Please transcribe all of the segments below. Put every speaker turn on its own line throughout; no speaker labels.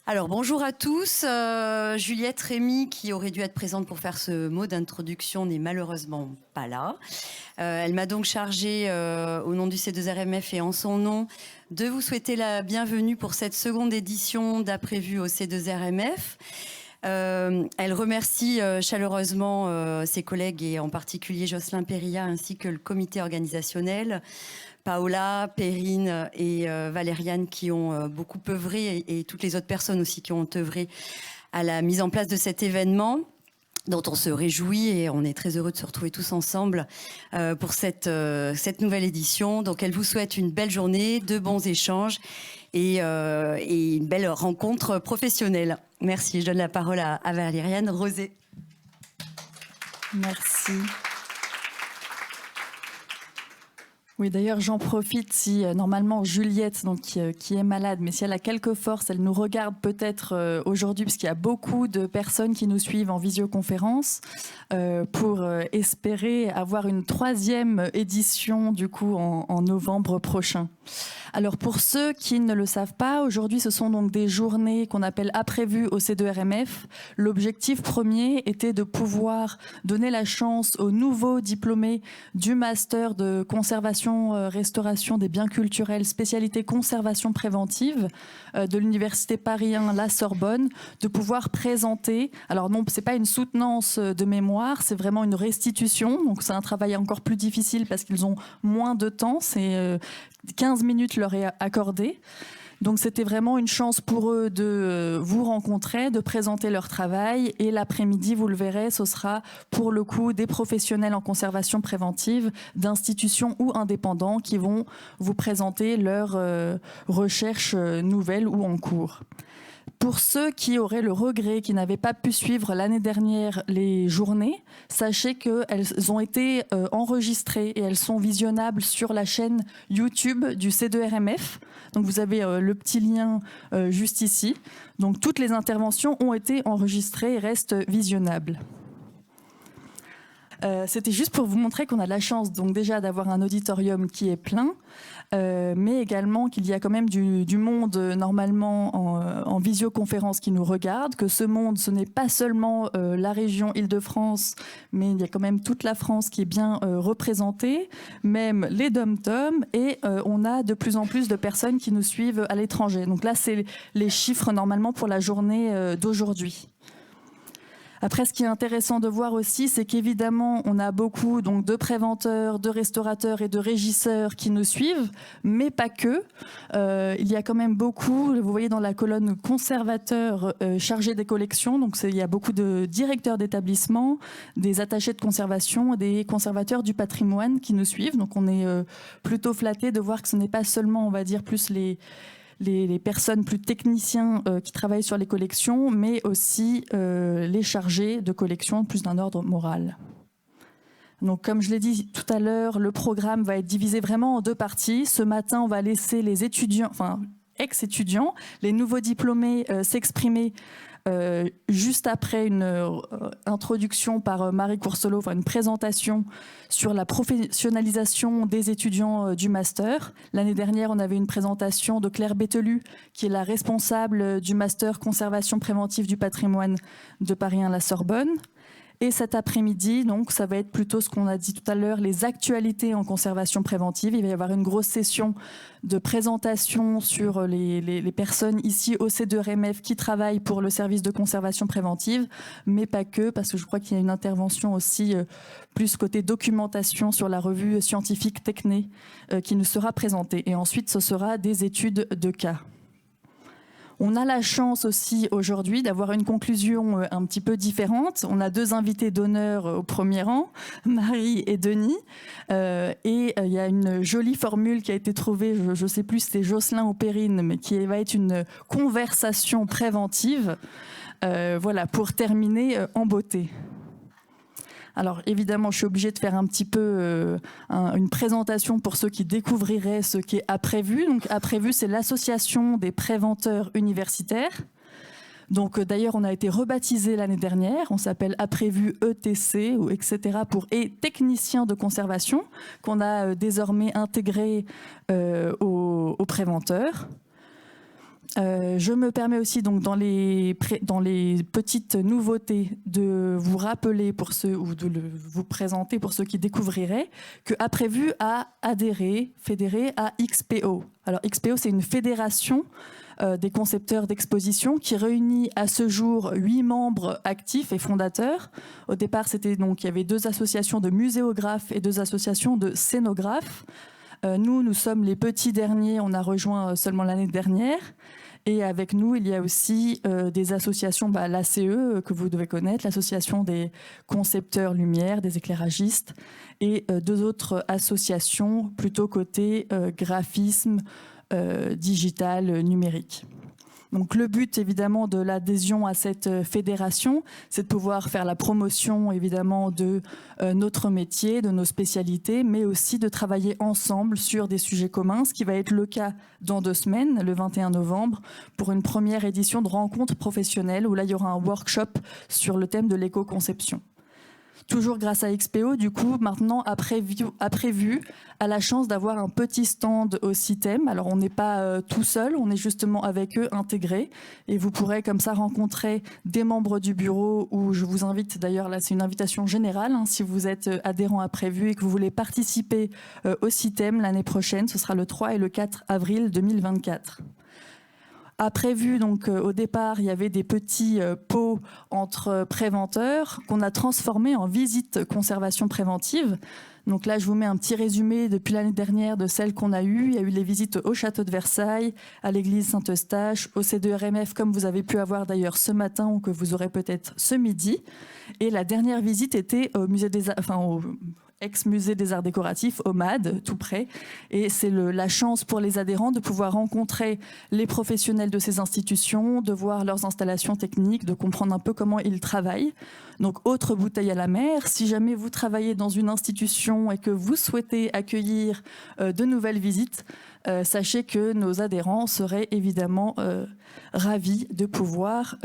Alors bonjour à tous. Juliette Rémy, qui aurait dû être présente pour faire ce mot d'introduction, n'est malheureusement pas là. Elle m'a donc chargée, au nom du C2RMF et en son nom, de vous souhaiter la bienvenue pour cette seconde édition d'Après-Vue au C2RMF. Elle remercie chaleureusement ses collègues et en particulier Jocelyn Périlla ainsi que le comité organisationnel, Paola, Perrine et Valériane qui ont beaucoup œuvré et toutes les autres personnes aussi qui ont œuvré à la mise en place de cet événement dont on se réjouit et on est très heureux de se retrouver tous ensemble pour cette nouvelle édition. Donc elle vous souhaite une belle journée, de bons échanges et une belle rencontre professionnelle. Merci, je donne la parole à Valériane Rosé.
Merci. Oui, d'ailleurs, j'en profite si normalement Juliette, donc, qui est malade, mais si elle a quelques forces, elle nous regarde peut-être aujourd'hui, parce qu'il y a beaucoup de personnes qui nous suivent en visioconférence, pour espérer avoir une 3e édition du coup en novembre prochain. Alors pour ceux qui ne le savent pas, aujourd'hui ce sont donc des journées qu'on appelle Après-Vue au C2RMF. L'objectif premier était de pouvoir donner la chance aux nouveaux diplômés du master de conservation, restauration des biens culturels, spécialité conservation préventive de l'université Paris 1, la Sorbonne, de pouvoir présenter. Alors non, c'est pas une soutenance de mémoire, c'est vraiment une restitution. Donc c'est un travail encore plus difficile parce qu'ils ont moins de temps. C'est 15 minutes leur est accordé. Donc c'était vraiment une chance pour eux de vous rencontrer, de présenter leur travail. Et l'après-midi, vous le verrez, ce sera pour le coup des professionnels en conservation préventive, d'institutions ou indépendants qui vont vous présenter leurs recherches nouvelles ou en cours. Pour ceux qui auraient le regret, qui n'avaient pas pu suivre l'année dernière les journées, sachez qu'elles ont été enregistrées et elles sont visionnables sur la chaîne YouTube du C2RMF. Donc vous avez le petit lien juste ici. Donc toutes les interventions ont été enregistrées et restent visionnables. C'était juste pour vous montrer qu'on a la chance donc déjà d'avoir un auditorium qui est plein, mais également qu'il y a quand même du monde normalement en visioconférence qui nous regarde, que ce monde, ce n'est pas seulement la région Île-de-France, mais il y a quand même toute la France qui est bien représentée, même les DOM-TOM, et on a de plus en plus de personnes qui nous suivent à l'étranger. Donc là, c'est les chiffres normalement pour la journée d'aujourd'hui. Après, ce qui est intéressant de voir aussi, c'est qu'évidemment, on a beaucoup donc, de préventeurs, de restaurateurs et de régisseurs qui nous suivent, mais pas que. Il y a quand même beaucoup, vous voyez dans la colonne conservateurs chargés des collections, donc il y a beaucoup de directeurs d'établissement, des attachés de conservation, des conservateurs du patrimoine qui nous suivent. Donc on est plutôt flattés de voir que ce n'est pas seulement, on va dire, plus les personnes plus techniciens qui travaillent sur les collections, mais aussi les chargés de collection plus d'un ordre moral. Donc, comme je l'ai dit tout à l'heure, le programme va être divisé vraiment en 2 parties. Ce matin, on va laisser les étudiants, enfin ex-étudiants, les nouveaux diplômés s'exprimer juste après une introduction par Marie Courcelot, enfin une présentation sur la professionnalisation des étudiants du master. L'année dernière, on avait une présentation de Claire Bételu, qui est la responsable du master conservation préventive du patrimoine de Paris 1 la Sorbonne. Et cet après-midi, donc, ça va être plutôt ce qu'on a dit tout à l'heure, les actualités en conservation préventive. Il va y avoir une grosse session de présentation sur les personnes ici au C2RMF qui travaillent pour le service de conservation préventive, mais pas que, parce que je crois qu'il y a une intervention aussi plus côté documentation sur la revue scientifique Techné qui nous sera présentée. Et ensuite, ce sera des études de cas. On a la chance aussi aujourd'hui d'avoir une conclusion un petit peu différente. On a 2 invités d'honneur au premier rang, Marie et Denis. Et il y a une jolie formule qui a été trouvée, je ne sais plus si c'est Jocelyn ou Perrine, mais qui va être une conversation préventive. Voilà, pour terminer en beauté. Alors évidemment, je suis obligée de faire un petit peu une présentation pour ceux qui découvriraient ce qu'est Après-Vue. Donc Après-Vue, c'est l'association des préventeurs universitaires. Donc d'ailleurs, on a été rebaptisé l'année dernière. On s'appelle Après-Vue ETC ou etc. pour et technicien de conservation qu'on a désormais intégré aux préventeurs. Je me permets aussi, donc, dans les petites nouveautés, de vous rappeler ou de vous présenter pour ceux qui découvriraient que Aprévu a fédéré à XPO. Alors XPO, c'est une fédération des concepteurs d'exposition qui réunit à ce jour 8 membres actifs et fondateurs. Au départ, il y avait 2 associations de muséographes et 2 associations de scénographes. Nous sommes les petits derniers, on a rejoint seulement l'année dernière. Et avec nous, il y a aussi des associations, l'ACE, que vous devez connaître, l'association des concepteurs lumière, des éclairagistes, et 2 autres associations plutôt côté graphisme digital numérique. Donc le but évidemment de l'adhésion à cette fédération, c'est de pouvoir faire la promotion évidemment de notre métier, de nos spécialités, mais aussi de travailler ensemble sur des sujets communs, ce qui va être le cas dans 2 semaines, le 21 novembre, pour une première édition de rencontres professionnelles où là il y aura un workshop sur le thème de l'éco-conception. Toujours grâce à XPO, du coup, maintenant, Aprévu a la chance d'avoir un petit stand au CITEM. Alors, on n'est pas tout seul, on est justement avec eux intégrés. Et vous pourrez comme ça rencontrer des membres du bureau où je vous invite, d'ailleurs, là, c'est une invitation générale. Si vous êtes adhérent à Aprévu et que vous voulez participer au CITEM l'année prochaine, ce sera le 3 et le 4 avril 2024. Aprévu, donc au départ, il y avait des petits pots entre préventeurs qu'on a transformés en visites conservation préventive. Donc là, je vous mets un petit résumé depuis l'année dernière de celles qu'on a eues. Il y a eu les visites au château de Versailles, à l'église Saint-Eustache, au C2RMF, comme vous avez pu avoir d'ailleurs ce matin ou que vous aurez peut-être ce midi. Et la dernière visite était au musée au ex-musée des arts décoratifs, au MAD, tout près. Et c'est la chance pour les adhérents de pouvoir rencontrer les professionnels de ces institutions, de voir leurs installations techniques, de comprendre un peu comment ils travaillent. Donc, autre bouteille à la mer, si jamais vous travaillez dans une institution et que vous souhaitez accueillir de nouvelles visites, sachez que nos adhérents seraient évidemment ravis de pouvoir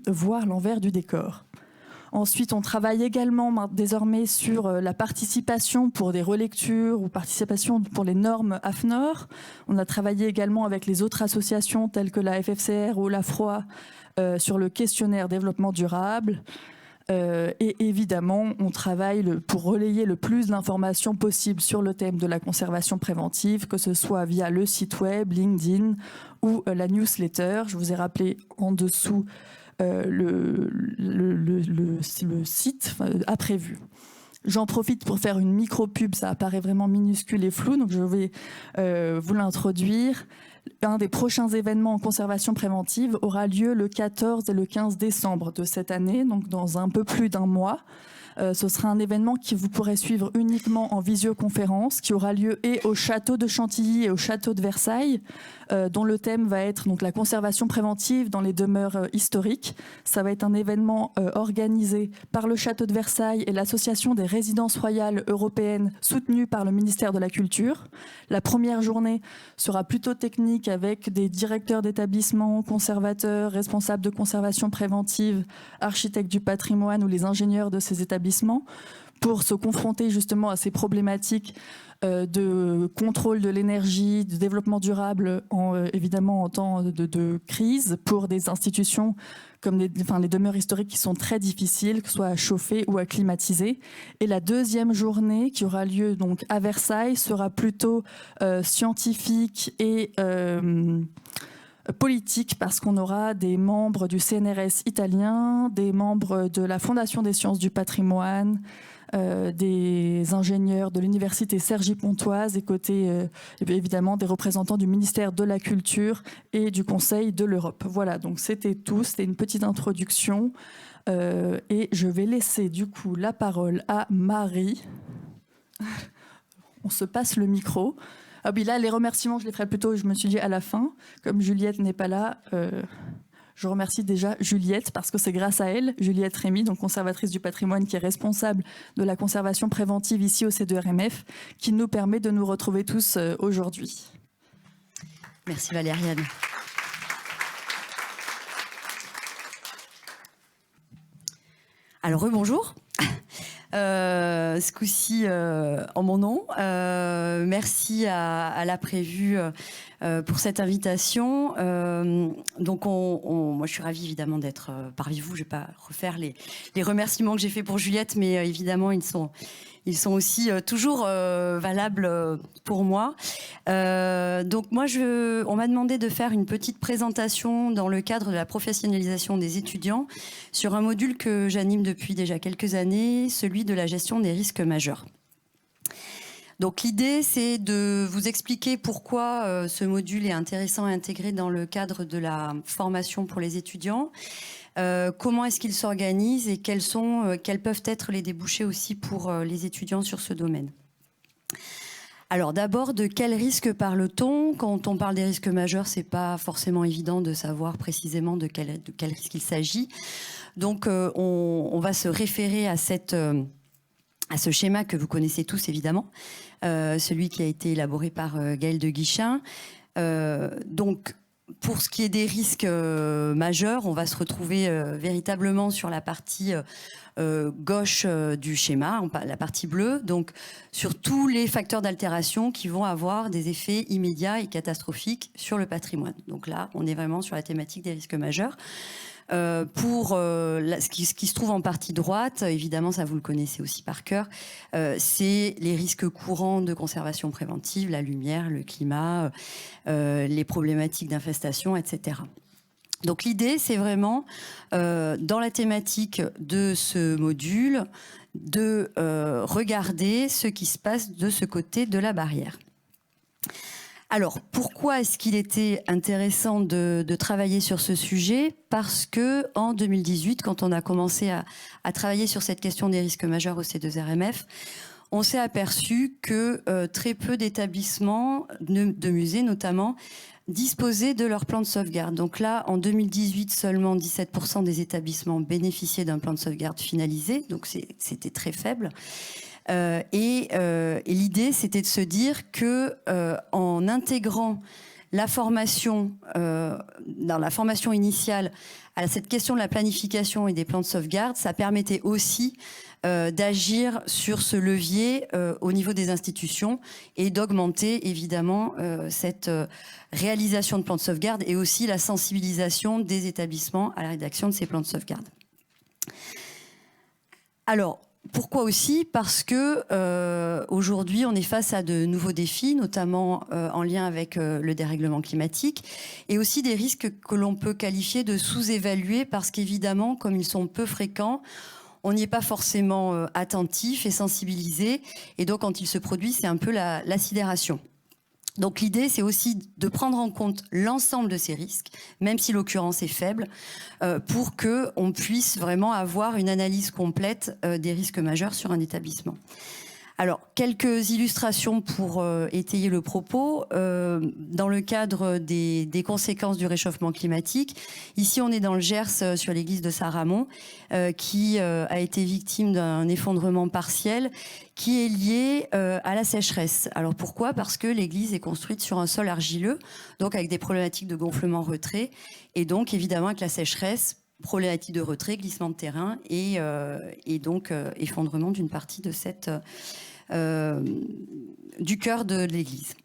voir l'envers du décor. Ensuite, on travaille également désormais sur la participation pour des relectures ou participation pour les normes AFNOR. On a travaillé également avec les autres associations telles que la FFCR ou la FROA sur le questionnaire développement durable. Et évidemment, on travaille pour relayer le plus d'informations possibles sur le thème de la conservation préventive, que ce soit via le site web, LinkedIn ou la newsletter. Je vous ai rappelé en dessous le site Aprévu. J'en profite pour faire une micro-pub, ça apparaît vraiment minuscule et flou, donc je vais vous l'introduire. Un des prochains événements en conservation préventive aura lieu le 14 et le 15 décembre de cette année, donc dans un peu plus d'1 mois. Ce sera un événement que vous pourrez suivre uniquement en visioconférence, qui aura lieu et au château de Chantilly et au château de Versailles, dont le thème va être donc la conservation préventive dans les demeures historiques. Ça va être un événement organisé par le château de Versailles et l'association des résidences royales européennes soutenue par le ministère de la Culture. La première journée sera plutôt technique avec des directeurs d'établissements, conservateurs, responsables de conservation préventive, architectes du patrimoine ou les ingénieurs de ces établissements pour se confronter justement à ces problématiques de contrôle de l'énergie, de développement durable, évidemment en temps de crise pour des institutions comme les demeures historiques qui sont très difficiles, que ce soit à chauffer ou à climatiser. Et la deuxième journée qui aura lieu donc à Versailles sera plutôt scientifique et politique, parce qu'on aura des membres du CNRS italien, des membres de la Fondation des sciences du patrimoine, des ingénieurs de l'université Cergy-Pontoise et côté évidemment des représentants du ministère de la Culture et du Conseil de l'Europe. Voilà, donc c'était tout, c'était une petite introduction et je vais laisser du coup la parole à Marie. On se passe le micro. Ah oui, là, les remerciements, je les ferai plutôt, je me suis dit à la fin. Comme Juliette n'est pas là, je remercie déjà Juliette, parce que c'est grâce à elle, Juliette Rémy, donc conservatrice du patrimoine, qui est responsable de la conservation préventive ici au C2RMF, qui nous permet de nous retrouver tous aujourd'hui.
Merci Valériane. Alors, bonjour. ce coup-ci en mon nom. Merci à la Prévue pour cette invitation. Donc, moi, je suis ravie évidemment d'être parmi vous. Je ne vais pas refaire les remerciements que j'ai faits pour Juliette, mais évidemment, ils sont aussi toujours valables pour moi. Donc moi, on m'a demandé de faire une petite présentation dans le cadre de la professionnalisation des étudiants sur un module que j'anime depuis déjà quelques années, celui de la gestion des risques majeurs. Donc l'idée, c'est de vous expliquer pourquoi ce module est intéressant à intégrer dans le cadre de la formation pour les étudiants. Comment est-ce qu'ils s'organisent et quels peuvent être les débouchés aussi pour les étudiants sur ce domaine. Alors d'abord, de quels risques parle-t-on? Quand on parle des risques majeurs, c'est pas forcément évident de savoir précisément de quel risque il s'agit. Donc on va se référer à ce schéma que vous connaissez tous évidemment, celui qui a été élaboré par Gaëlle de Guichin. Donc pour ce qui est des risques majeurs, on va se retrouver véritablement sur la partie gauche du schéma, la partie bleue, donc sur tous les facteurs d'altération qui vont avoir des effets immédiats et catastrophiques sur le patrimoine. Donc là, on est vraiment sur la thématique des risques majeurs. Pour ce qui se trouve en partie droite, évidemment, ça vous le connaissez aussi par cœur, c'est les risques courants de conservation préventive, la lumière, le climat, les problématiques d'infestation, etc. Donc l'idée, c'est vraiment, dans la thématique de ce module, de regarder ce qui se passe de ce côté de la barrière. Alors, pourquoi est-ce qu'il était intéressant de travailler sur ce sujet? Parce que en 2018, quand on a commencé à travailler sur cette question des risques majeurs au C2RMF, on s'est aperçu que très peu d'établissements, de musées notamment, disposaient de leur plan de sauvegarde. Donc là, en 2018, seulement 17% des établissements bénéficiaient d'un plan de sauvegarde finalisé, donc c'était très faible. Et l'idée, c'était de se dire que en intégrant la formation, dans la formation initiale, à cette question de la planification et des plans de sauvegarde, ça permettait aussi d'agir sur ce levier au niveau des institutions et d'augmenter évidemment cette réalisation de plans de sauvegarde et aussi la sensibilisation des établissements à la rédaction de ces plans de sauvegarde. Alors, pourquoi aussi? Parce que aujourd'hui, on est face à de nouveaux défis, notamment en lien avec le dérèglement climatique, et aussi des risques que l'on peut qualifier de sous-évalués, parce qu'évidemment, comme ils sont peu fréquents, on n'y est pas forcément attentif et sensibilisé, et donc quand ils se produisent, c'est un peu la sidération. Donc l'idée, c'est aussi de prendre en compte l'ensemble de ces risques, même si l'occurrence est faible, pour qu'on puisse vraiment avoir une analyse complète des risques majeurs sur un établissement. Alors, quelques illustrations pour étayer le propos. Dans le cadre des conséquences du réchauffement climatique, ici on est dans le Gers sur l'église de Saint-Ramond, qui a été victime d'un effondrement partiel qui est lié à la sécheresse. Alors pourquoi? Parce que l'église est construite sur un sol argileux, donc avec des problématiques de gonflement-retrait, et donc évidemment avec la sécheresse, problématique de retrait, glissement de terrain et donc effondrement d'une partie de du cœur de l'église.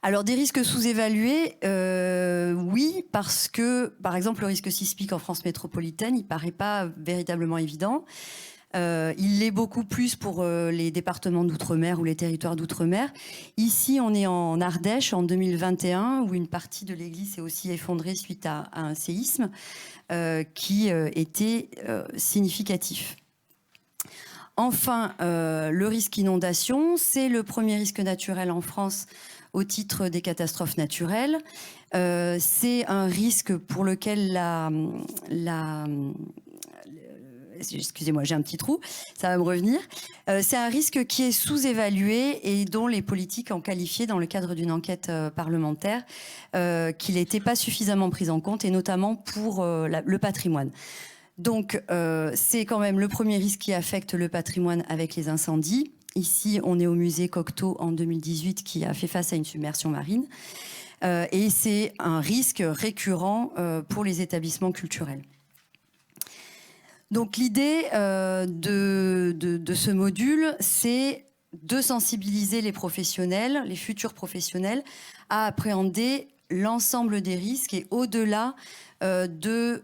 Alors des risques sous-évalués, oui, parce que par exemple le risque sismique en France métropolitaine, il paraît pas véritablement évident. Il l'est beaucoup plus pour les départements d'outre-mer ou les territoires d'outre-mer. Ici, on est en Ardèche en 2021, où une partie de l'église s'est aussi effondrée suite à un séisme qui était significatif. Enfin, le risque inondation, c'est le premier risque naturel en France au titre des catastrophes naturelles. C'est un risque pour lequel excusez-moi, j'ai un petit trou, ça va me revenir. C'est un risque qui est sous-évalué et dont les politiques ont qualifié dans le cadre d'une enquête parlementaire qu'il n'était pas suffisamment pris en compte, et notamment pour le patrimoine. Donc, c'est quand même le premier risque qui affecte le patrimoine avec les incendies. Ici, on est au musée Cocteau en 2018 qui a fait face à une submersion marine. Et c'est un risque récurrent pour les établissements culturels. Donc l'idée de ce module, c'est de sensibiliser les professionnels, les futurs professionnels, à appréhender l'ensemble des risques et au-delà de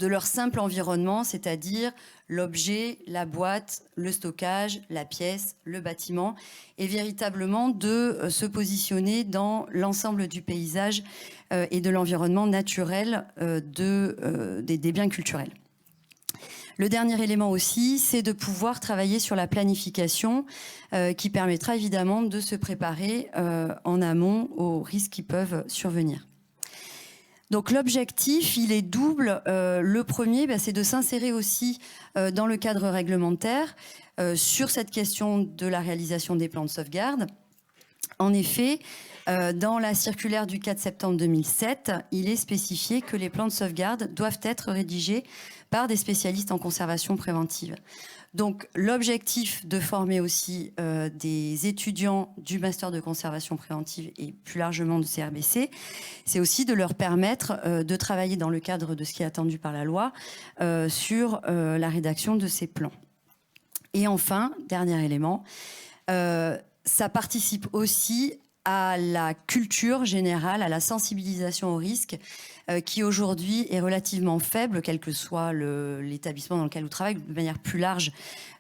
leur simple environnement, c'est-à-dire l'objet, la boîte, le stockage, la pièce, le bâtiment, et véritablement de se positionner dans l'ensemble du paysage et de l'environnement naturel des biens culturels. Le dernier élément aussi, c'est de pouvoir travailler sur la planification qui permettra évidemment de se préparer en amont aux risques qui peuvent survenir. Donc l'objectif, il est double. Le premier, c'est de s'insérer aussi dans le cadre réglementaire sur cette question de la réalisation des plans de sauvegarde. En effet, dans la circulaire du 4 septembre 2007, il est spécifié que les plans de sauvegarde doivent être rédigés par des spécialistes en conservation préventive. Donc l'objectif de former aussi des étudiants du master de conservation préventive et plus largement de CRBC, c'est aussi de leur permettre de travailler dans le cadre de ce qui est attendu par la loi sur la rédaction de ces plans. Et enfin, dernier élément, ça participe aussi à la culture générale, à la sensibilisation au risque, qui aujourd'hui est relativement faible, quel que soit l'établissement dans lequel on travaille, de manière plus large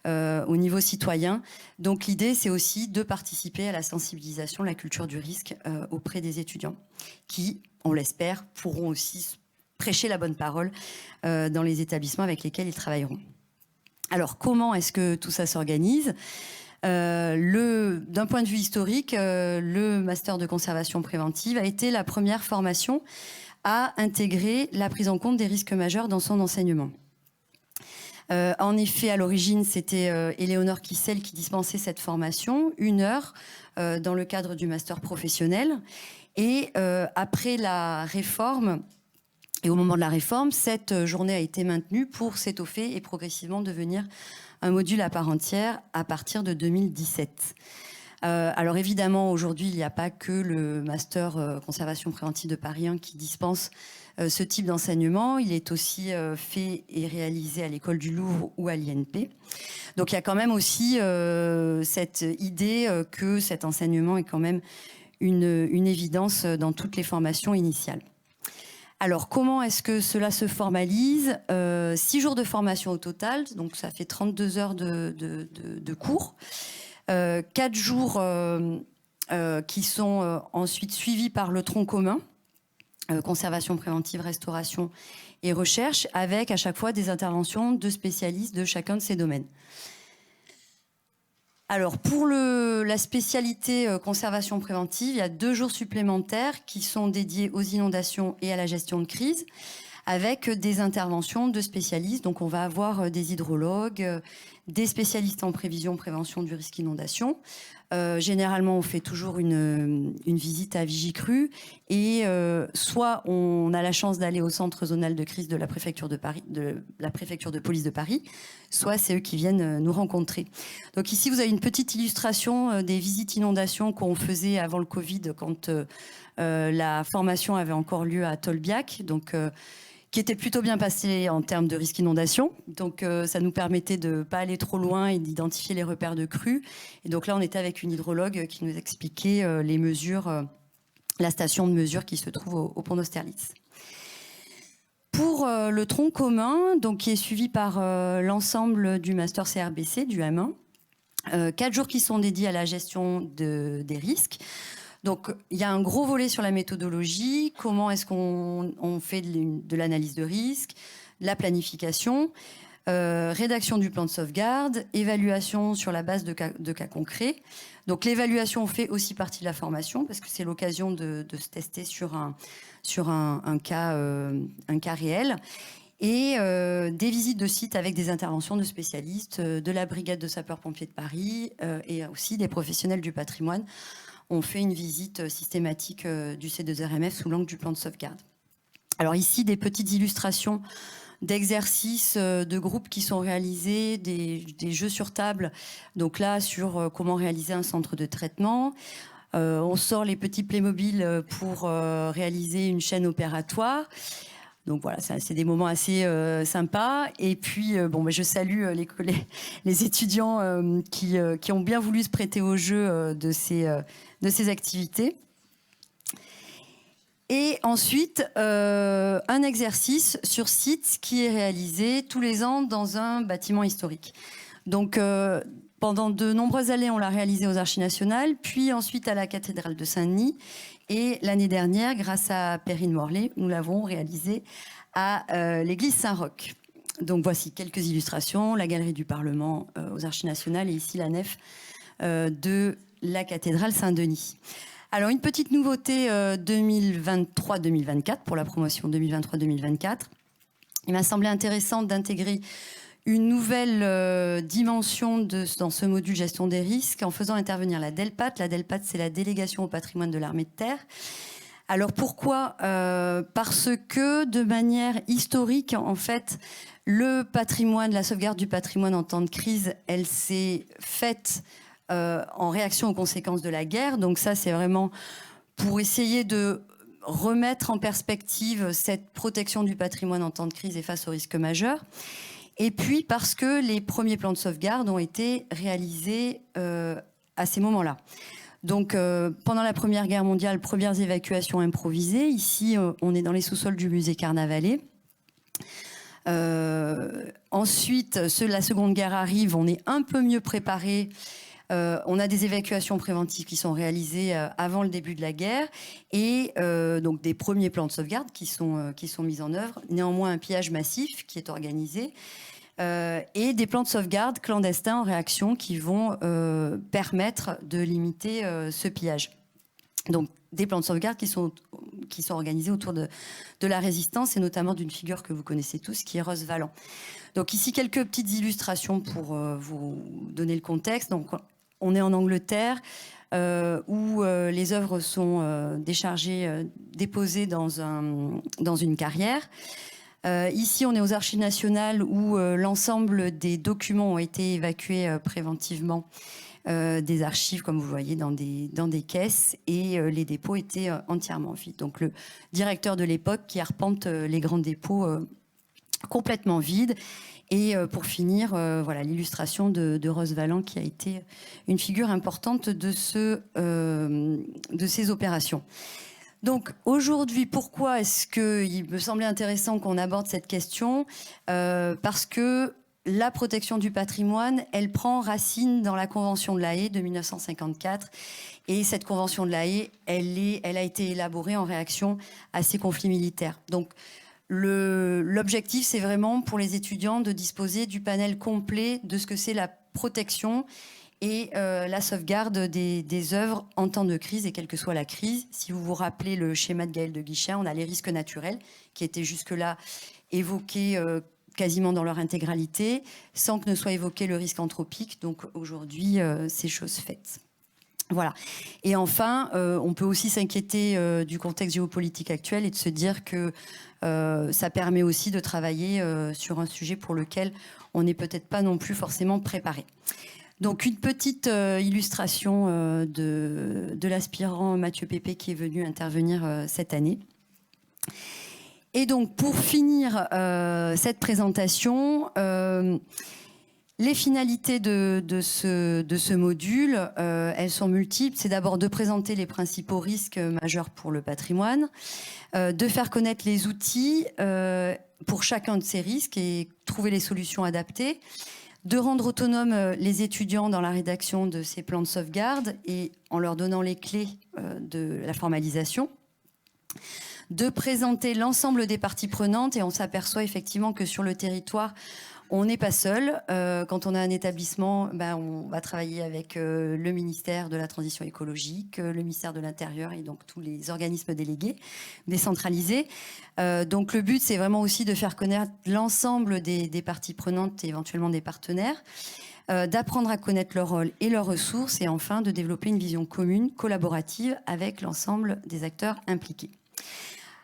au niveau citoyen. Donc l'idée, c'est aussi de participer à la sensibilisation, la culture du risque auprès des étudiants, qui, on l'espère, pourront aussi prêcher la bonne parole dans les établissements avec lesquels ils travailleront. Alors, comment est-ce que tout ça s'organise ? D'un point de vue historique, le master de conservation préventive a été la première formation à intégrer la prise en compte des risques majeurs dans son enseignement. En effet, à l'origine, c'était Éléonore Kissel qui dispensait cette formation, 1 heure dans le cadre du master professionnel. Et après la réforme, et au moment de la réforme, cette journée a été maintenue pour s'étoffer et progressivement devenir un module à part entière à partir de 2017. Alors évidemment, aujourd'hui, il n'y a pas que le master conservation préventive de Paris 1 qui dispense ce type d'enseignement. Il est aussi fait et réalisé à l'école du Louvre ou à l'INP. Donc il y a quand même aussi cette idée que cet enseignement est quand même une évidence dans toutes les formations initiales. Alors, comment est-ce que cela se formalise ? 6 jours de formation au total, donc ça fait 32 heures de cours. 4 jours qui sont ensuite suivis par le tronc commun, conservation préventive, restauration et recherche, avec à chaque fois des interventions de spécialistes de chacun de ces domaines. Alors, pour la spécialité conservation préventive, il y a 2 jours supplémentaires qui sont dédiés aux inondations et à la gestion de crise, avec des interventions de spécialistes. Donc, on va avoir des hydrologues, des spécialistes en prévision, prévention du risque inondation. Généralement, on fait toujours une visite à Vigicru et soit on a la chance d'aller au centre zonal de crise de la préfecture de Paris, de la préfecture de police de Paris, soit c'est eux qui viennent nous rencontrer. Donc ici, vous avez une petite illustration des visites inondations qu'on faisait avant le Covid, quand la formation avait encore lieu à Tolbiac, donc qui était plutôt bien passé en termes de risque inondation. Donc ça nous permettait de ne pas aller trop loin et d'identifier les repères de crues. Et donc là, on était avec une hydrologue qui nous expliquait les mesures, la station de mesure qui se trouve au pont d'Austerlitz. Pour le tronc commun, donc, qui est suivi par l'ensemble du master CRBC, du M1, 4 jours qui sont dédiés à la gestion des risques. Donc, il y a un gros volet sur la méthodologie, comment est-ce qu'on fait de l'analyse de risque, la planification, rédaction du plan de sauvegarde, évaluation sur la base de cas concrets. Donc, l'évaluation fait aussi partie de la formation, parce que c'est l'occasion de se tester sur un cas réel. Et des visites de site avec des interventions de spécialistes, de la brigade de sapeurs-pompiers de Paris et aussi des professionnels du patrimoine. On fait une visite systématique du C2RMF sous l'angle du plan de sauvegarde. Alors ici, des petites illustrations d'exercices de groupe qui sont réalisés, des jeux sur table, donc là sur comment réaliser un centre de traitement. On sort les petits Playmobil pour réaliser une chaîne opératoire. Donc voilà, c'est des moments assez sympas. Et puis, je salue les étudiants qui ont bien voulu se prêter au jeu de ces activités. Et ensuite, un exercice sur site qui est réalisé tous les ans dans un bâtiment historique. Donc, pendant de nombreuses années, on l'a réalisé aux Archives nationales, puis ensuite à la cathédrale de Saint-Denis. Et l'année dernière, grâce à Perrine Morlaix, nous l'avons réalisé à l'église Saint-Roch. Donc voici quelques illustrations, la galerie du Parlement aux Archives nationales et ici la nef de la cathédrale Saint-Denis. Alors une petite nouveauté 2023-2024 pour la promotion 2023-2024. Il m'a semblé intéressant d'intégrer une nouvelle dimension dans ce module gestion des risques en faisant intervenir la DELPAT. La DELPAT, c'est la délégation au patrimoine de l'armée de terre. Alors pourquoi parce que de manière historique, en fait, le patrimoine, la sauvegarde du patrimoine en temps de crise, elle s'est faite en réaction aux conséquences de la guerre. Donc ça, c'est vraiment pour essayer de remettre en perspective cette protection du patrimoine en temps de crise et face aux risques majeurs. Et puis parce que les premiers plans de sauvegarde ont été réalisés à ces moments-là. Donc pendant la Première Guerre mondiale, premières évacuations improvisées. Ici, on est dans les sous-sols du musée Carnavalet. Ensuite, la Seconde Guerre arrive, on est un peu mieux préparé. On a des évacuations préventives qui sont réalisées avant le début de la guerre et donc des premiers plans de sauvegarde qui sont mis en œuvre. Néanmoins, un pillage massif qui est organisé et des plans de sauvegarde clandestins en réaction qui vont permettre de limiter ce pillage. Donc des plans de sauvegarde qui sont organisés autour de la résistance et notamment d'une figure que vous connaissez tous qui est Roosevelt. Donc ici quelques petites illustrations pour vous donner le contexte. Donc on est en Angleterre où les œuvres sont déchargées, déposées dans une carrière. Ici, on est aux Archives nationales où l'ensemble des documents ont été évacués préventivement des archives, comme vous voyez, dans des caisses et les dépôts étaient entièrement vides. Donc le directeur de l'époque qui arpente les grands dépôts complètement vides. Et pour finir, voilà l'illustration de Rose Valland qui a été une figure importante de ces opérations. Donc aujourd'hui, pourquoi est-ce qu'il me semblait intéressant qu'on aborde cette question parce que la protection du patrimoine, elle prend racine dans la Convention de La Haye de 1954. Et cette Convention de La Haye, elle a été élaborée en réaction à ces conflits militaires. Donc l'objectif, c'est vraiment pour les étudiants de disposer du panel complet de ce que c'est la protection et la sauvegarde des œuvres en temps de crise et quelle que soit la crise. Si vous vous rappelez le schéma de Gaël de Guichen, on a les risques naturels qui étaient jusque-là évoqués quasiment dans leur intégralité, sans que ne soit évoqué le risque anthropique. Donc aujourd'hui, c'est chose faite. Voilà. Et enfin, on peut aussi s'inquiéter du contexte géopolitique actuel et de se dire que ça permet aussi de travailler sur un sujet pour lequel on n'est peut-être pas non plus forcément préparé. Donc une petite illustration de l'aspirant Mathieu Pépé qui est venu intervenir cette année. Et donc pour finir cette présentation, les finalités de ce module, elles sont multiples. C'est d'abord de présenter les principaux risques majeurs pour le patrimoine, de faire connaître les outils pour chacun de ces risques et trouver les solutions adaptées, de rendre autonomes les étudiants dans la rédaction de ces plans de sauvegarde et en leur donnant les clés de la formalisation, de présenter l'ensemble des parties prenantes et on s'aperçoit effectivement que sur le territoire, on n'est pas seul. Quand on a un établissement, on va travailler avec le ministère de la Transition écologique, le ministère de l'Intérieur et donc tous les organismes délégués, décentralisés. Donc le but, c'est vraiment aussi de faire connaître l'ensemble des parties prenantes et éventuellement des partenaires, d'apprendre à connaître leur rôle et leurs ressources et enfin de développer une vision commune, collaborative avec l'ensemble des acteurs impliqués.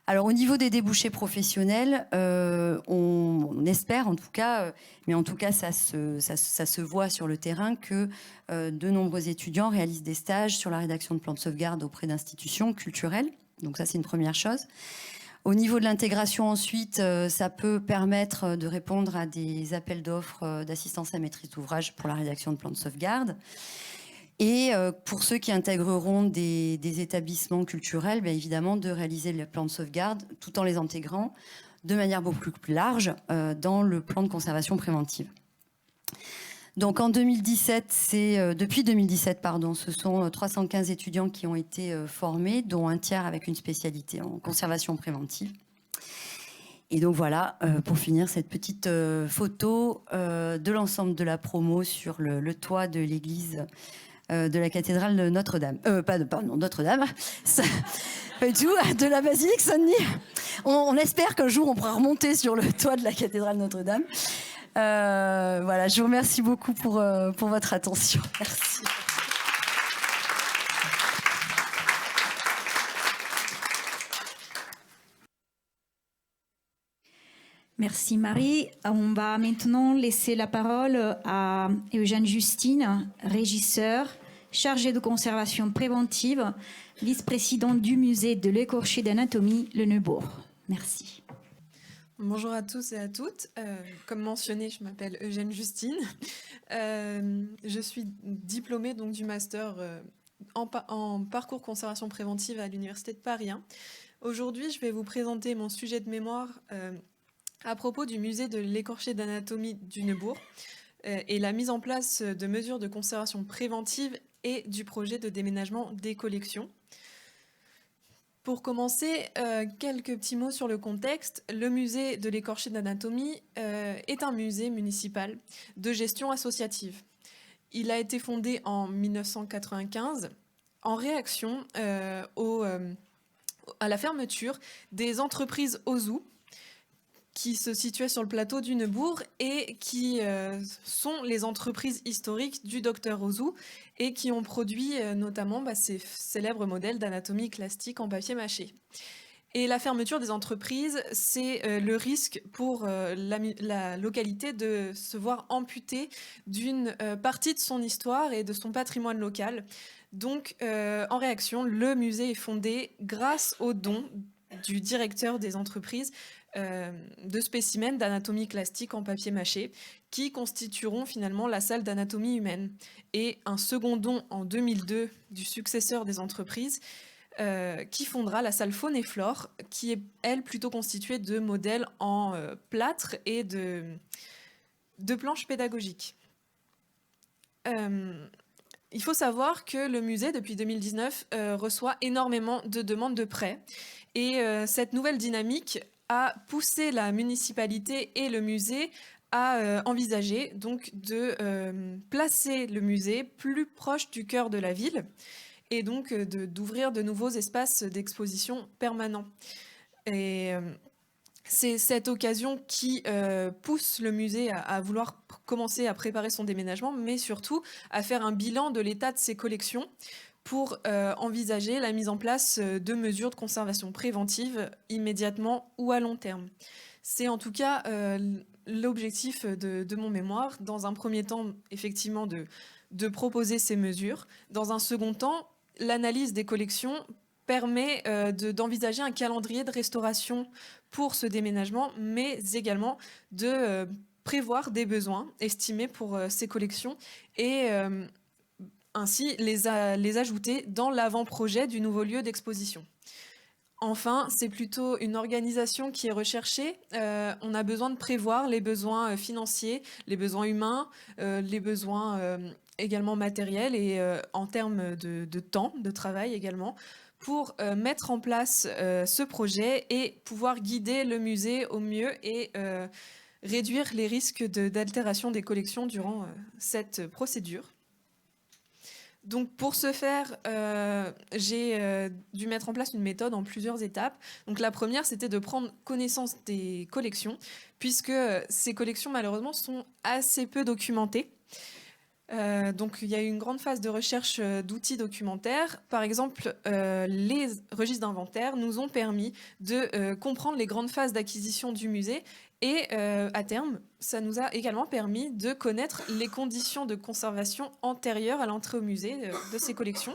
Alors au niveau des débouchés professionnels, on espère en tout cas, mais en tout cas ça se voit sur le terrain que de nombreux étudiants réalisent des stages sur la rédaction de plans de sauvegarde auprès d'institutions culturelles. Donc ça c'est une première chose. Au niveau de l'intégration ensuite, ça peut permettre de répondre à des appels d'offres d'assistance à maîtrise d'ouvrage pour la rédaction de plans de sauvegarde. Et pour ceux qui intégreront des établissements culturels, bien évidemment, de réaliser le plan de sauvegarde tout en les intégrant de manière beaucoup plus large dans le plan de conservation préventive. Donc en 2017, depuis 2017, ce sont 315 étudiants qui ont été formés, dont un tiers avec une spécialité en conservation préventive. Et donc voilà, pour finir, cette petite photo de l'ensemble de la promo sur le toit de l'église de la cathédrale de Notre-Dame. Pardon, Notre-Dame. Pas du tout, de la basilique Saint-Denis. On espère qu'un jour on pourra remonter sur le toit de la cathédrale Notre-Dame. Voilà, je vous remercie beaucoup pour votre attention. Merci.
Merci Marie. On va maintenant laisser la parole à Eugène Justine, régisseur, chargé de conservation préventive, vice-présidente du musée de l'écorché d'anatomie, le Neubourg. Merci.
Bonjour à tous et à toutes. Comme mentionné, je m'appelle Eugène Justine. Je suis diplômée donc, du master en parcours conservation préventive à l'Université de Paris 1. Aujourd'hui, je vais vous présenter mon sujet de mémoire à propos du musée de l'écorché d'anatomie du Neubourg et la mise en place de mesures de conservation préventive et du projet de déménagement des collections. Pour commencer, quelques petits mots sur le contexte. Le musée de l'écorché d'anatomie est un musée municipal de gestion associative. Il a été fondé en 1995 en réaction à la fermeture des entreprises Ozu, qui se situaient sur le plateau du Neubourg et qui sont les entreprises historiques du docteur Ozu et qui ont produit notamment ces célèbres modèles d'anatomie classique en papier mâché. Et la fermeture des entreprises, c'est le risque pour la localité de se voir amputée d'une partie de son histoire et de son patrimoine local. Donc, en réaction, le musée est fondé grâce aux dons du directeur des entreprises de spécimens d'anatomie classique en papier mâché qui constitueront finalement la salle d'anatomie humaine. Et un second don en 2002 du successeur des entreprises qui fondera la salle Faune et Flore, qui est, elle, plutôt constituée de modèles en plâtre et de planches pédagogiques. Il faut savoir que le musée, depuis 2019, reçoit énormément de demandes de prêts. Et cette nouvelle dynamique a poussé la municipalité et le musée à envisager donc de placer le musée plus proche du cœur de la ville et donc d'ouvrir de nouveaux espaces d'exposition permanents. Et c'est cette occasion qui pousse le musée à vouloir commencer à préparer son déménagement, mais surtout à faire un bilan de l'état de ses collections pour envisager la mise en place de mesures de conservation préventive immédiatement ou à long terme. C'est en tout cas l'objectif de mon mémoire. Dans un premier temps, effectivement, de proposer ces mesures. Dans un second temps, l'analyse des collections permet d'envisager un calendrier de restauration pour ce déménagement, mais également de prévoir des besoins estimés pour ces collections et ainsi les ajouter dans l'avant-projet du nouveau lieu d'exposition. Enfin, c'est plutôt une organisation qui est recherchée. On a besoin de prévoir les besoins financiers, les besoins humains, les besoins également matériels et en termes de temps, de travail également, pour mettre en place ce projet et pouvoir guider le musée au mieux et réduire les risques d'altération des collections durant cette procédure. Donc pour ce faire, j'ai dû mettre en place une méthode en plusieurs étapes. Donc la première, c'était de prendre connaissance des collections, puisque ces collections, malheureusement, sont assez peu documentées. Donc il y a eu une grande phase de recherche d'outils documentaires. Par exemple, les registres d'inventaire nous ont permis de comprendre les grandes phases d'acquisition du musée et à terme, ça nous a également permis de connaître les conditions de conservation antérieures à l'entrée au musée de ces collections.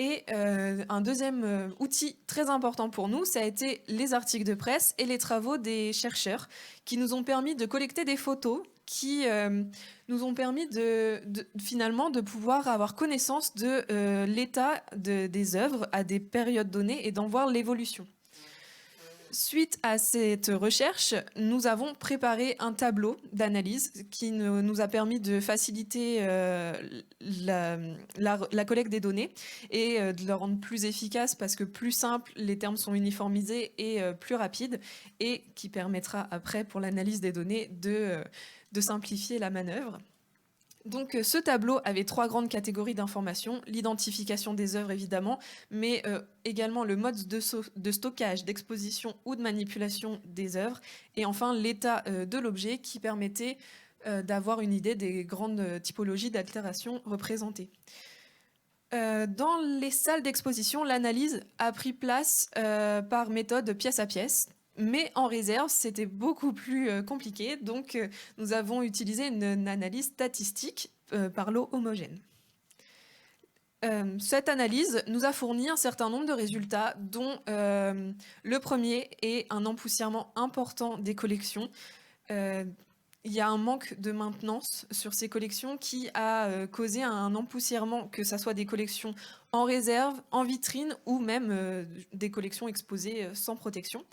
Et un deuxième outil très important pour nous, ça a été les articles de presse et les travaux des chercheurs qui nous ont permis de collecter des photos qui nous ont permis finalement de pouvoir avoir connaissance de l'état des œuvres à des périodes données et d'en voir l'évolution. Suite à cette recherche, nous avons préparé un tableau d'analyse qui nous a permis de faciliter la collecte des données et de le rendre plus efficace parce que plus simple, les termes sont uniformisés et plus rapides et qui permettra après pour l'analyse des données de simplifier la manœuvre. Donc ce tableau avait 3 grandes catégories d'informations, l'identification des œuvres évidemment, mais également le mode de stockage, d'exposition ou de manipulation des œuvres, et enfin l'état de l'objet qui permettait d'avoir une idée des grandes typologies d'altération représentées. Dans les salles d'exposition, l'analyse a pris place par méthode pièce à pièce. Mais en réserve, c'était beaucoup plus compliqué, donc nous avons utilisé une analyse statistique par lot homogène. Cette analyse nous a fourni un certain nombre de résultats, dont le premier est un empoussièrement important des collections. Il y a un manque de maintenance sur ces collections qui a causé un empoussièrement, que ce soit des collections en réserve, en vitrine ou même des collections exposées sans protection,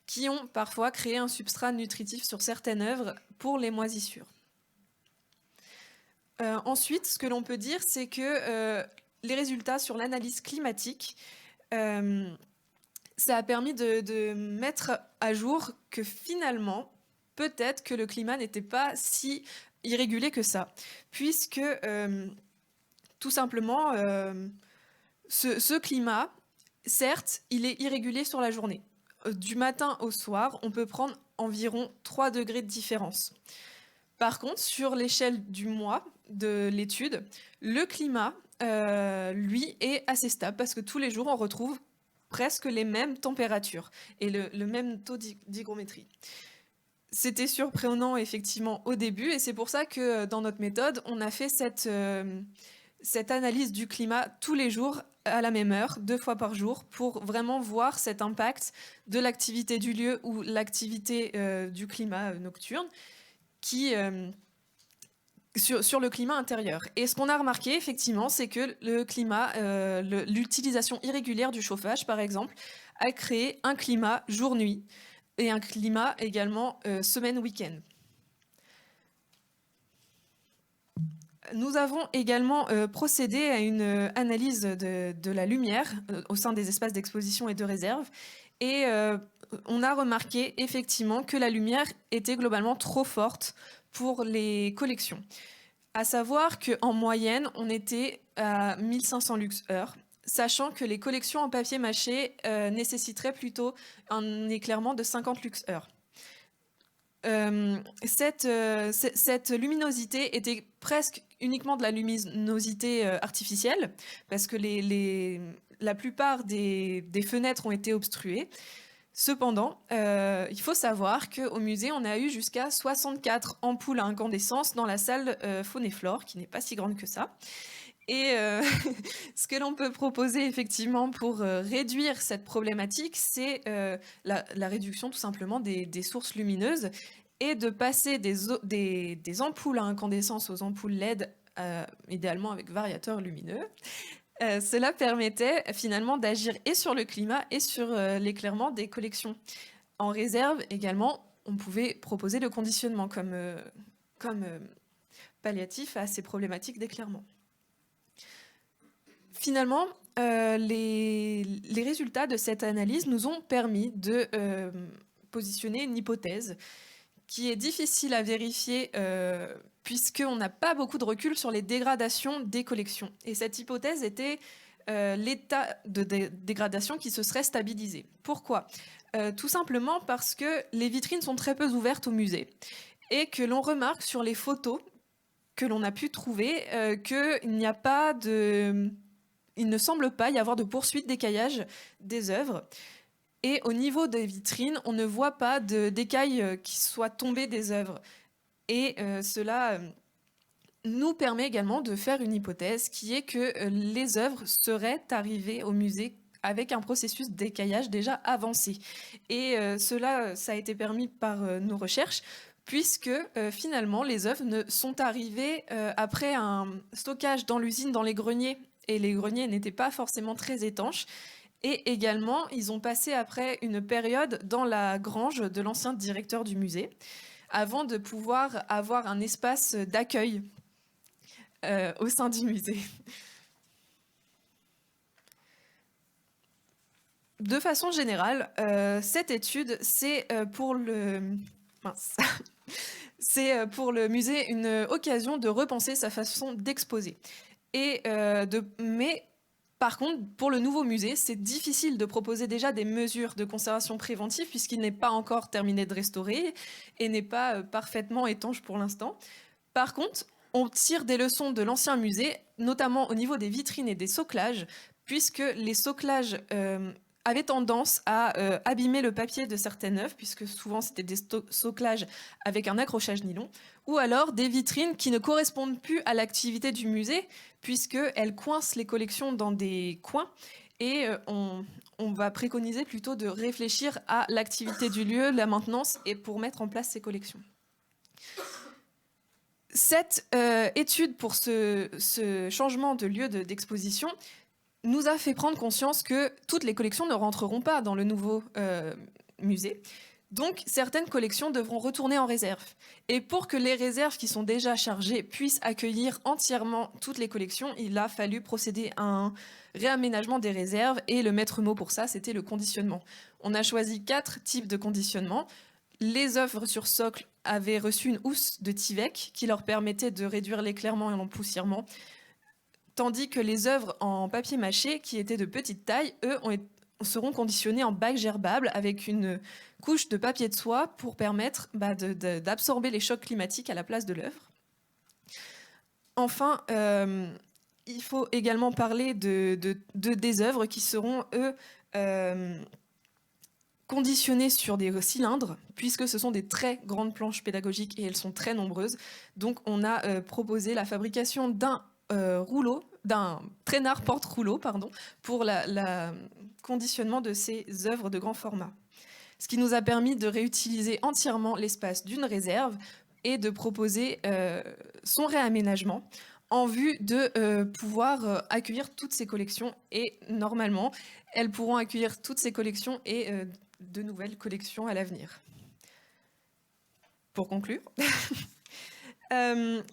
qui ont parfois créé un substrat nutritif sur certaines œuvres pour les moisissures. Ensuite, ce que l'on peut dire, c'est que les résultats sur l'analyse climatique, ça a permis de mettre à jour que finalement, peut-être que le climat n'était pas si irrégulier que ça, puisque tout simplement, ce climat, certes, il est irrégulier sur la journée. Du matin au soir, on peut prendre environ 3 degrés de différence. Par contre, sur l'échelle du mois de l'étude, le climat, lui, est assez stable parce que tous les jours, on retrouve presque les mêmes températures et le même taux d'hygrométrie. C'était surprenant, effectivement, au début, et c'est pour ça que dans notre méthode, on a fait cette analyse du climat tous les jours à la même heure, 2 fois par jour, pour vraiment voir cet impact de l'activité du lieu ou l'activité du climat nocturne sur le climat intérieur. Et ce qu'on a remarqué, effectivement, c'est que le climat, l'utilisation irrégulière du chauffage, par exemple, a créé un climat jour-nuit et un climat également semaine-week-end. Nous avons également procédé à une analyse de la lumière au sein des espaces d'exposition et de réserve. Et on a remarqué effectivement que la lumière était globalement trop forte pour les collections. À savoir qu'en moyenne, on était à 1500 lux-heure, sachant que les collections en papier mâché nécessiteraient plutôt un éclairement de 50 lux-heure. Cette luminosité était presque uniquement de la luminosité artificielle, parce que la plupart des fenêtres ont été obstruées. Cependant, il faut savoir qu'au musée, on a eu jusqu'à 64 ampoules à incandescence dans la salle faune et flore, qui n'est pas si grande que ça. Et ce que l'on peut proposer effectivement pour réduire cette problématique, c'est la réduction tout simplement des sources lumineuses et de passer des ampoules à incandescence aux ampoules LED, idéalement avec variateur lumineux. Cela permettait finalement d'agir et sur le climat et sur l'éclairement des collections. En réserve également, on pouvait proposer le conditionnement comme palliatif à ces problématiques d'éclairement. Finalement, les résultats de cette analyse nous ont permis de positionner une hypothèse qui est difficile à vérifier puisqu'on n'a pas beaucoup de recul sur les dégradations des collections. Et cette hypothèse était l'état de dégradation qui se serait stabilisé. Pourquoi ? Tout simplement parce que les vitrines sont très peu ouvertes au musée et que l'on remarque sur les photos que l'on a pu trouver qu'il ne semble pas y avoir de poursuite d'écaillage des œuvres. Et au niveau des vitrines, on ne voit pas d'écailles qui soient tombées des œuvres. Et cela nous permet également de faire une hypothèse qui est que les œuvres seraient arrivées au musée avec un processus d'écaillage déjà avancé. Et cela, ça a été permis par nos recherches, puisque finalement, les œuvres sont arrivées après un stockage dans l'usine, dans les greniers, et les greniers n'étaient pas forcément très étanches. Et également, ils ont passé après une période dans la grange de l'ancien directeur du musée, avant de pouvoir avoir un espace d'accueil au sein du musée. De façon générale, cette étude, c'est pour le musée une occasion de repenser sa façon d'exposer. Mais par contre, pour le nouveau musée, c'est difficile de proposer déjà des mesures de conservation préventive puisqu'il n'est pas encore terminé de restaurer et n'est pas parfaitement étanche pour l'instant. Par contre, on tire des leçons de l'ancien musée, notamment au niveau des vitrines et des soclages, puisque les soclages avaient tendance à abîmer le papier de certaines œuvres, puisque souvent c'était des soclages avec un accrochage nylon, ou alors des vitrines qui ne correspondent plus à l'activité du musée, puisqu'elles coincent les collections dans des coins, et on va préconiser plutôt de réfléchir à l'activité du lieu, la maintenance, et pour mettre en place ces collections. Cette étude pour ce changement de lieu d'exposition nous a fait prendre conscience que toutes les collections ne rentreront pas dans le nouveau musée. Donc, certaines collections devront retourner en réserve. Et pour que les réserves qui sont déjà chargées puissent accueillir entièrement toutes les collections, il a fallu procéder à un réaménagement des réserves. Et le maître mot pour ça, c'était le conditionnement. On a choisi 4 types de conditionnement. Les œuvres sur socle avaient reçu une housse de Tyvek qui leur permettait de réduire l'éclairement et l'empoussièrement, tandis que les œuvres en papier mâché, qui étaient de petite taille, eux, seront conditionnées en bac gerbable avec une couche de papier de soie pour permettre d'absorber les chocs climatiques à la place de l'œuvre. Enfin, il faut également parler des œuvres qui seront, eux, conditionnées sur des cylindres, puisque ce sont des très grandes planches pédagogiques et elles sont très nombreuses. Donc on a proposé la fabrication d'un traînard porte-rouleau, pour le conditionnement de ces œuvres de grand format. Ce qui nous a permis de réutiliser entièrement l'espace d'une réserve et de proposer son réaménagement en vue de pouvoir accueillir toutes ces collections. Et normalement, elles pourront accueillir toutes ces collections et de nouvelles collections à l'avenir. Pour conclure,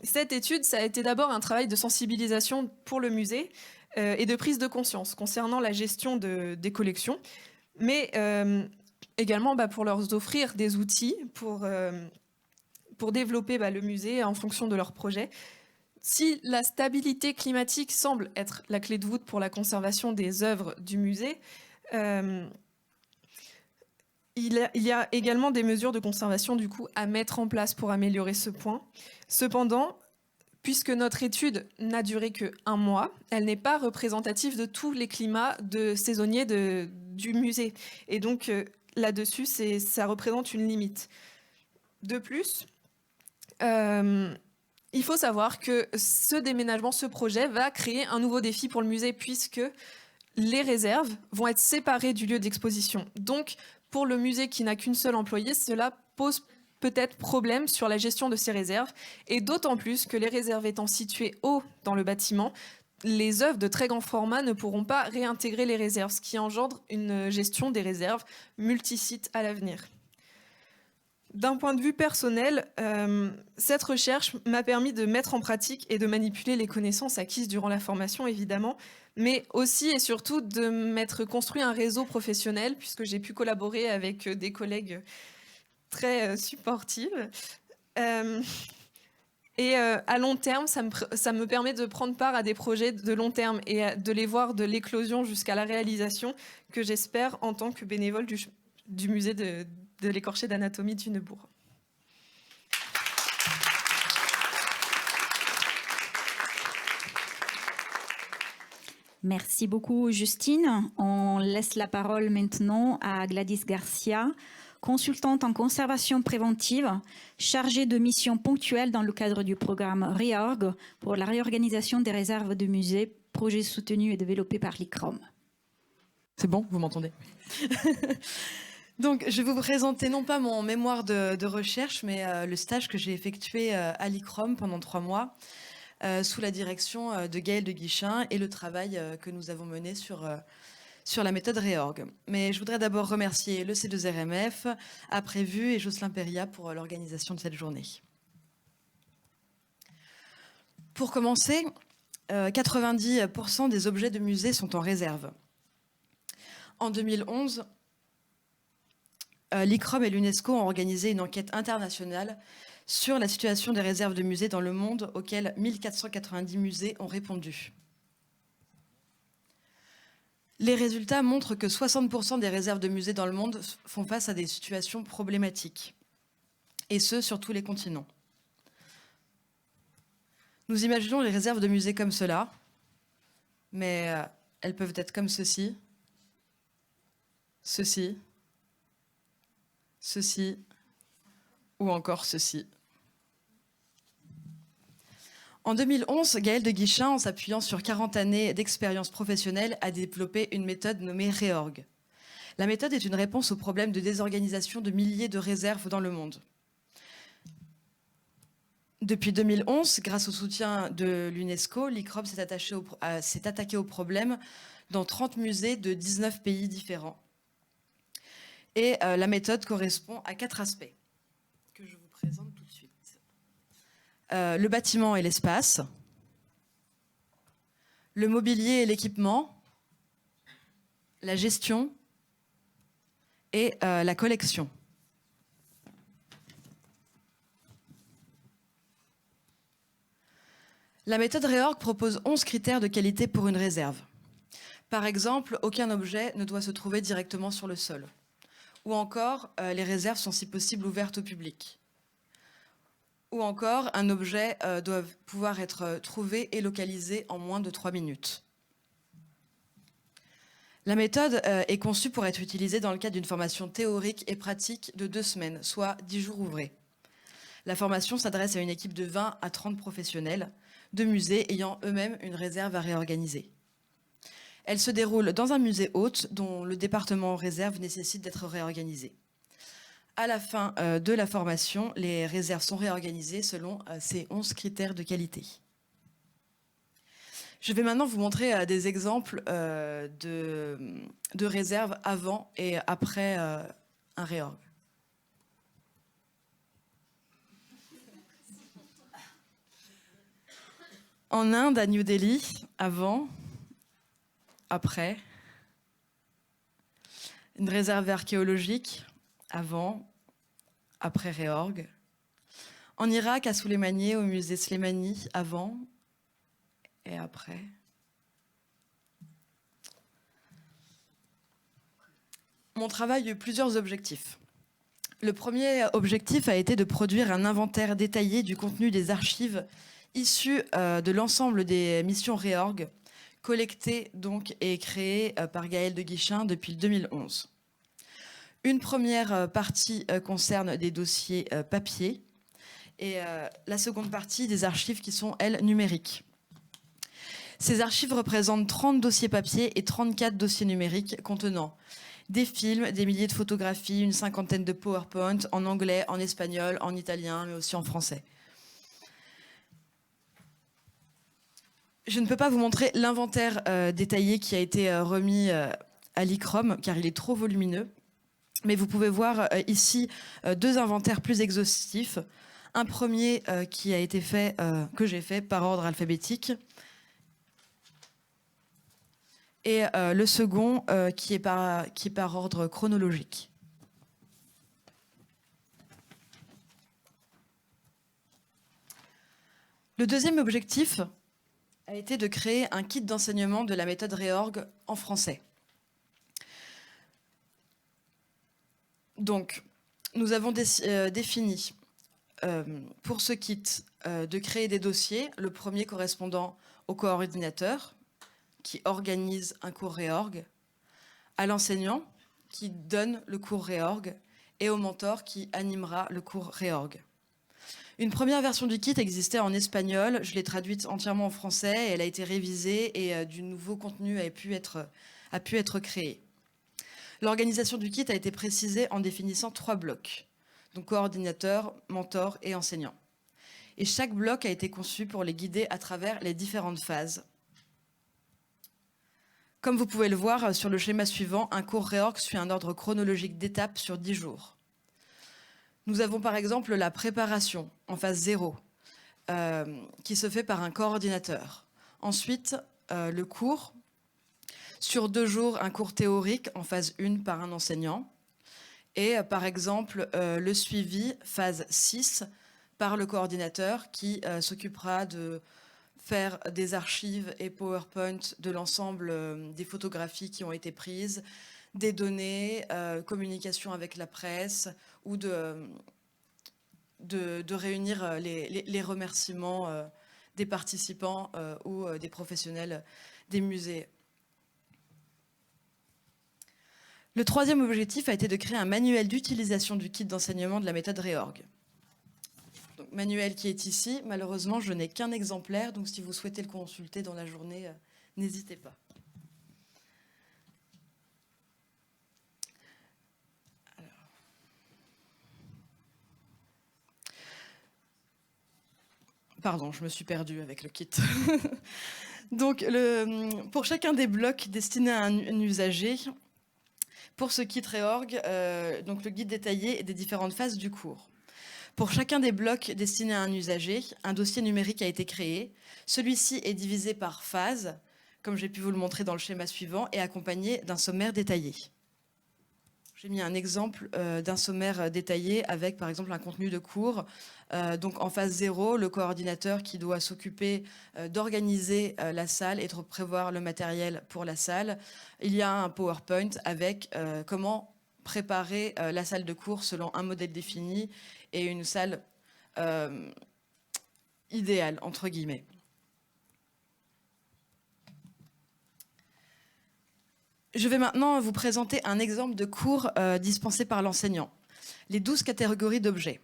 cette étude, ça a été d'abord un travail de sensibilisation pour le musée et de prise de conscience concernant la gestion des collections, mais également pour leur offrir des outils pour développer le musée en fonction de leurs projets. Si la stabilité climatique semble être la clé de voûte pour la conservation des œuvres du musée, il y a également des mesures de conservation du coup à mettre en place pour améliorer ce point. Cependant, puisque notre étude n'a duré qu'1 mois, elle n'est pas représentative de tous les climats saisonniers du musée. Et donc là-dessus, ça représente une limite. De plus, il faut savoir que ce déménagement, ce projet va créer un nouveau défi pour le musée puisque les réserves vont être séparées du lieu d'exposition. Donc, pour le musée qui n'a qu'une seule employée, cela pose peut-être problème sur la gestion de ces réserves, et d'autant plus que les réserves étant situées haut dans le bâtiment, les œuvres de très grand format ne pourront pas réintégrer les réserves, ce qui engendre une gestion des réserves multisites à l'avenir. D'un point de vue personnel, cette recherche m'a permis de mettre en pratique et de manipuler les connaissances acquises durant la formation, évidemment, mais aussi et surtout de m'être construit un réseau professionnel, puisque j'ai pu collaborer avec des collègues très supportives. Et à long terme, ça me permet de prendre part à des projets de long terme et de les voir de l'éclosion jusqu'à la réalisation que j'espère en tant que bénévole du musée de l'écorché d'anatomie du Neubourg.
Merci beaucoup, Justine. On laisse la parole maintenant à Gladys Garcia, consultante en conservation préventive, chargée de missions ponctuelles dans le cadre du programme REORG pour la réorganisation des réserves de musées, projet soutenu et développé par l'ICROM.
C'est bon, vous m'entendez? Donc, je vais vous présenter non pas mon mémoire de recherche, mais le stage que j'ai effectué à l'ICROM pendant 3 mois, sous la direction de Gaëlle de Guichin, et le travail que nous avons mené sur la méthode REORG. Mais je voudrais d'abord remercier le C2RMF, Aprévu et Jocelyn Perria pour l'organisation de cette journée. Pour commencer, 90% des objets de musée sont en réserve. En 2011, l'ICROM et l'UNESCO ont organisé une enquête internationale sur la situation des réserves de musées dans le monde, auxquelles 1490 musées ont répondu. Les résultats montrent que 60% des réserves de musées dans le monde font face à des situations problématiques, et ce, sur tous les continents. Nous imaginons les réserves de musées comme cela, mais elles peuvent être comme ceci, ceci, ceci, ou encore ceci. En 2011, Gaëlle de Guichin, en s'appuyant sur 40 années d'expérience professionnelle, a développé une méthode nommée REORG. La méthode est une réponse au problème de désorganisation de milliers de réserves dans le monde. Depuis 2011, grâce au soutien de l'UNESCO, l'ICROM s'est attaqué au problème dans 30 musées de 19 pays différents. Et la méthode correspond à 4 aspects que je vous présente tout de suite. Le bâtiment et l'espace, le mobilier et l'équipement, la gestion et la collection. La méthode REORG propose 11 critères de qualité pour une réserve. Par exemple, aucun objet ne doit se trouver directement sur le sol. Ou encore, les réserves sont si possible ouvertes au public. Ou encore, un objet doit pouvoir être trouvé et localisé en moins de 3 minutes. La méthode est conçue pour être utilisée dans le cadre d'une formation théorique et pratique de 2 semaines, soit 10 jours ouvrés. La formation s'adresse à une équipe de 20 à 30 professionnels de musées ayant eux-mêmes une réserve à réorganiser. Elle se déroule dans un musée hôte dont le département réserve nécessite d'être réorganisé. À la fin de la formation, les réserves sont réorganisées selon ces 11 critères de qualité. Je vais maintenant vous montrer des exemples de réserves avant et après un réorg. En Inde, à New Delhi, avant, après. Une réserve archéologique, avant, après réorg. En Irak, à Souleymaniye, au musée Slimani, avant et après. Mon travail a eu plusieurs objectifs. Le premier objectif a été de produire un inventaire détaillé du contenu des archives issues de l'ensemble des missions REORG, collectées donc et créées par Gaëlle de Guichin depuis 2011. Une première partie concerne des dossiers papier et la seconde partie des archives qui sont, elles, numériques. Ces archives représentent 30 dossiers papier et 34 dossiers numériques contenant des films, des milliers de photographies, une cinquantaine de PowerPoint en anglais, en espagnol, en italien, mais aussi en français. Je ne peux pas vous montrer l'inventaire détaillé qui a été remis à l'ICROM, car il est trop volumineux. Mais vous pouvez voir ici 2 inventaires plus exhaustifs. Un premier qui a été fait, que j'ai fait par ordre alphabétique. Et le second qui est par ordre chronologique. Le deuxième objectif a été de créer un kit d'enseignement de la méthode REORG en français. Donc, nous avons défini pour ce kit de créer des dossiers, le premier correspondant au coordinateur qui organise un cours REORG, à l'enseignant qui donne le cours REORG et au mentor qui animera le cours réorg. Une première version du kit existait en espagnol, je l'ai traduite entièrement en français et elle a été révisée et du nouveau contenu a pu être créé. L'organisation du kit a été précisée en définissant 3 blocs, donc coordinateur, mentor et enseignant. Et chaque bloc a été conçu pour les guider à travers les différentes phases. Comme vous pouvez le voir sur le schéma suivant, un cours réorg suit un ordre chronologique d'étapes sur 10 jours. Nous avons par exemple la préparation en phase 0, qui se fait par un coordinateur. Ensuite, le cours, sur 2 jours, un cours théorique en phase 1 par un enseignant. Et par exemple, le suivi, phase 6, par le coordinateur qui s'occupera de faire des archives et PowerPoint de l'ensemble des photographies qui ont été prises, des données, communication avec la presse, ou de réunir les remerciements des participants ou des professionnels des musées. Le 3e objectif a été de créer un manuel d'utilisation du kit d'enseignement de la méthode réorg. Donc, manuel qui est ici. Malheureusement, je n'ai qu'un exemplaire, donc si vous souhaitez le consulter dans la journée, n'hésitez pas. Pardon, je me suis perdue avec le kit. Donc, pour chacun des blocs destinés à un usager, pour ce kit réorg, donc le guide détaillé des différentes phases du cours. Pour chacun des blocs destinés à un usager, un dossier numérique a été créé. Celui-ci est divisé par phase, comme j'ai pu vous le montrer dans le schéma suivant, et accompagné d'un sommaire détaillé. J'ai mis un exemple d'un sommaire détaillé avec, par exemple, un contenu de cours. Donc, en phase 0, le coordinateur qui doit s'occuper d'organiser la salle et de prévoir le matériel pour la salle. Il y a un PowerPoint avec comment préparer la salle de cours selon un modèle défini et une salle idéale, entre guillemets. Je vais maintenant vous présenter un exemple de cours dispensé par l'enseignant. Les 12 catégories d'objets.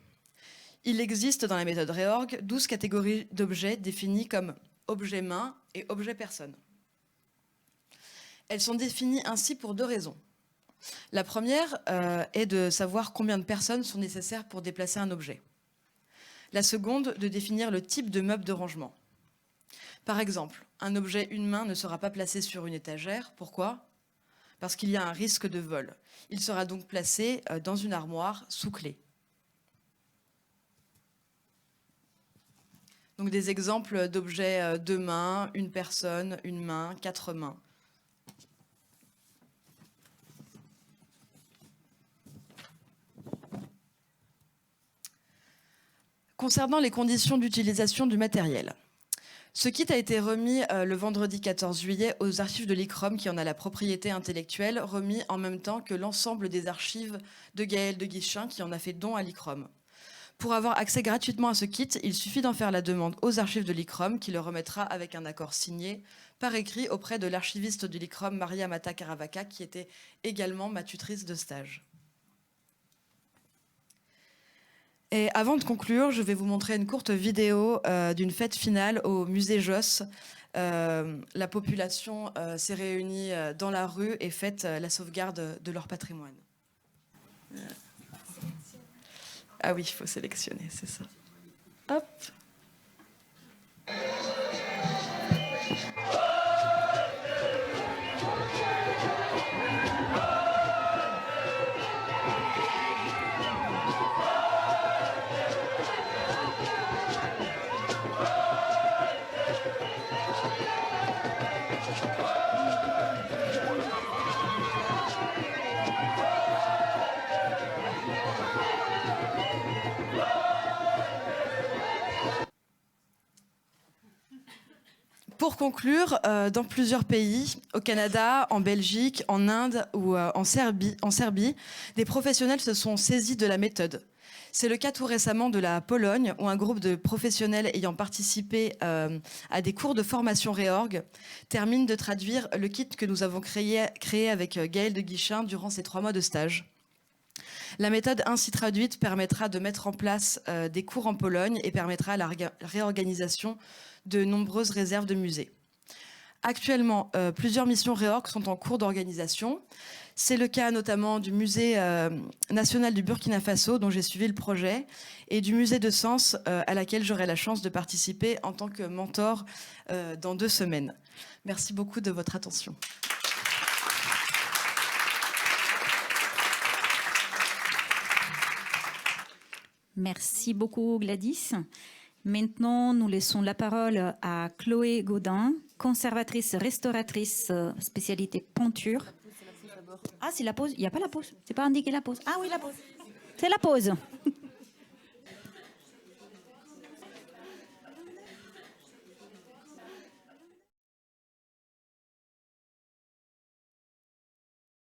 Il existe dans la méthode réorg 12 catégories d'objets définies comme objet main et objet personne. Elles sont définies ainsi pour 2 raisons. La première est de savoir combien de personnes sont nécessaires pour déplacer un objet. La seconde, de définir le type de meuble de rangement. Par exemple, un objet une main ne sera pas placé sur une étagère. Pourquoi ? Parce qu'il y a un risque de vol. Il sera donc placé dans une armoire sous clé. Donc des exemples d'objets 2 mains, une personne, une main, 4 mains. Concernant les conditions d'utilisation du matériel. Ce kit a été remis le vendredi 14 juillet aux archives de l'ICROM qui en a la propriété intellectuelle, remis en même temps que l'ensemble des archives de Gaël de Guichin qui en a fait don à l'ICROM. Pour avoir accès gratuitement à ce kit, il suffit d'en faire la demande aux archives de l'ICROM qui le remettra avec un accord signé par écrit auprès de l'archiviste de l'ICROM, Maria Mata Caravaca, qui était également ma tutrice de stage. Et avant de conclure, je vais vous montrer une courte vidéo d'une fête finale au musée Josse. La population s'est réunie dans la rue et fête la sauvegarde de leur patrimoine. Ah oui, il faut sélectionner, c'est ça. Hop. Pour conclure, dans plusieurs pays, au Canada, en Belgique, en Inde ou en Serbie, des professionnels se sont saisis de la méthode. C'est le cas tout récemment de la Pologne, où un groupe de professionnels ayant participé à des cours de formation réorg termine de traduire le kit que nous avons créé avec Gaël de Guichin durant ces 3 mois de stage. La méthode ainsi traduite permettra de mettre en place des cours en Pologne et permettra la réorganisation de nombreuses réserves de musées. Actuellement, plusieurs missions réorg sont en cours d'organisation. C'est le cas notamment du musée national du Burkina Faso, dont j'ai suivi le projet, et du musée de Sens, à laquelle j'aurai la chance de participer en tant que mentor dans 2 semaines. Merci beaucoup de votre attention.
Merci beaucoup Gladys. Maintenant, nous laissons la parole à Chloé Gaudin, conservatrice restauratrice spécialité peinture. Ah, c'est la pause. Il n'y a pas la pause. C'est pas indiqué la pause. Ah oui, la pause. C'est la pause.